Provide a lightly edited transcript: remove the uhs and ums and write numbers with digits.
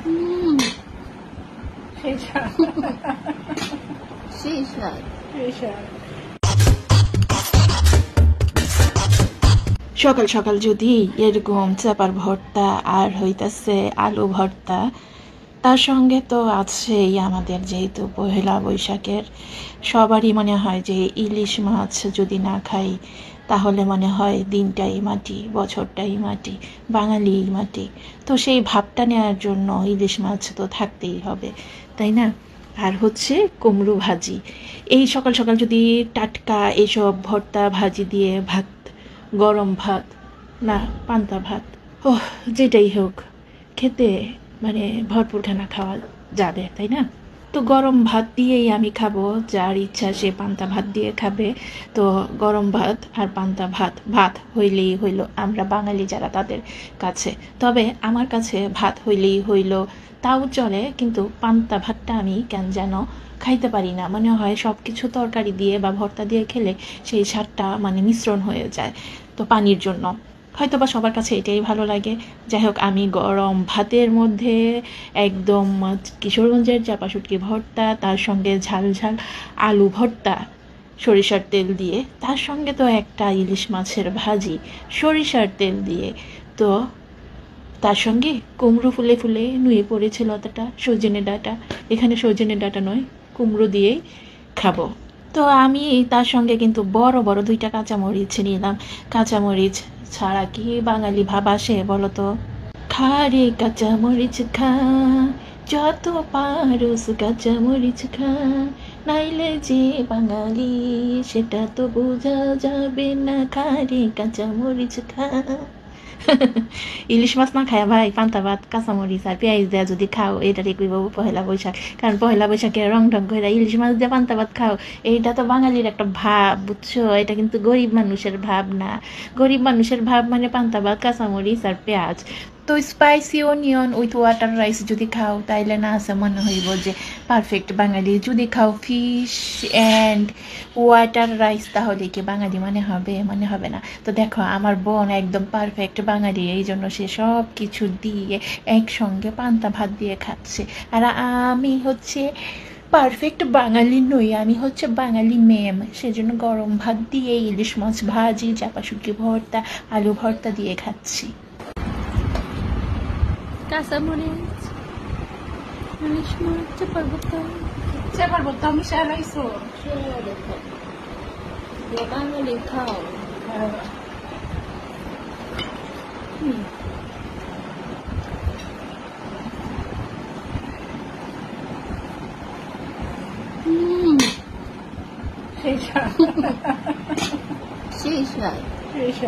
嗯，非常试一试。非常সকাল সকাল যদি এরকম চাপার ভর্তা আর হইতাছে আলু ভর্তা, তার সঙ্গে তো আছেই আমাদের যেহেতু পহেলা বৈশাখের সবারই মনে হয় যে ইলিশ মাছ যদি না খাই তাহলে মনে হয় দিনটাই মাটি, বছরটাই মাটি, বাঙালি মাটি। তো সেই ভাবটা নেওয়ার জন্য ইলিশ মাছ তো থাকতেই হবে, তাই না? আর হচ্ছে কুমড়ো ভাজি। এই সকাল সকাল যদি টাটকা এসব ভর্তা ভাজি দিয়ে ভাত, গরম ভাত না পান্তা ভাত, ওহ যেটাই হোক, খেতে মানে ভরপুর খানা খাওয়া যাবে, তাই না? তো গরম ভাত দিয়েই আমি খাবো, যার ইচ্ছা সে পান্তা ভাত দিয়ে খাবে। তো গরম ভাত আর পান্তা ভাত, ভাত হইলেই হইল আমরা বাঙালি যারা তাদের কাছে। তবে আমার কাছে ভাত হইলেই হইল তাও চলে, কিন্তু পান্তা ভাতটা আমি কেন যেন খাইতে পারি না। মনে হয় সব কিছু তরকারি দিয়ে বা ভর্তা দিয়ে খেলে সেই স্বাদটা মানে মিশ্রণ হয়ে যায়, তো পানির জন্য হয়তো বা সবার কাছে এটাই ভালো লাগে। যাই হোক, আমি গরম ভাতের মধ্যে একদম কিশোরগঞ্জের চাপা শুটকি ভর্তা, তার সঙ্গে ঝাল ঝাল আলু ভর্তা সরিষার তেল দিয়ে, তার সঙ্গে তো একটা ইলিশ মাছের ভাজি সরিষার তেল দিয়ে, তো তার সঙ্গে কুমড়ো ফুলে ফুলে নুয়ে পড়েছে লতাটা, সজনে ডাঁটা, এখানে সজনে ডাঁটা নয় কুমড়ো দিয়েই খাবো। তো আমি তার সঙ্গে কিন্তু বড় বড় 2টা কাঁচামরিচ নিলাম। কাঁচামরিচ ছাড়া কি বাঙালি ভাব আসে বলো তো? খা রে কাঁচামরিচ খা, যত পারোস কাঁচামরিচ খা, নাইলে যে বাঙালি সেটা তো বোঝা যাবে না। খা রে কাঁচামরিচ খা। ইলিশ মাছ না খায় ভাই পান্তা ভাত কাঁচামরিচ আর পেঁয়াজ দেওয়া যদি খাও, এটারে কইব পহেলা বৈশাখ। কারণ পহেলা বৈশাখে রং ঢং করে ইলিশ মাছ দিয়ে পান্তা ভাত খাও, এইটা তো বাঙালির একটা ভাব, বুঝছো? এটা কিন্তু গরিব মানুষের ভাব না। গরিব মানুষের ভাব মানে পান্তা ভাত, কাঁচামরিচ আর পেঁয়াজ। তো spicy onion with water rice যদি খাও তাইলে না আছে মনে হইব যে পারফেক্ট বাঙালি। যদি খাও ফিশ অ্যান্ড ওয়াটার রাইস তাহলে কি বাঙালি মনে হবে? মনে হবে না। তো দেখো আমার বোন একদম পারফেক্ট বাঙালি, এই জন্য সে সব কিছু দিয়ে একসঙ্গে পান্তা ভাত দিয়ে খাচ্ছে। আর আমি হচ্ছে পারফেক্ট বাঙালি নই, আমি হচ্ছে বাঙালি মেম, সেজন্য গরম ভাত দিয়ে ইলিশ মাছ ভাজি, চাপা শুটকি ভর্তা, আলু ভর্তা দিয়ে খাচ্ছি। কাঁচামরিচ, ইলিশ মাছ, চাপার ভর্তা। চাপার ভর্তা মিশা লাইছো। বাঙালি খাও।非常试一试。非常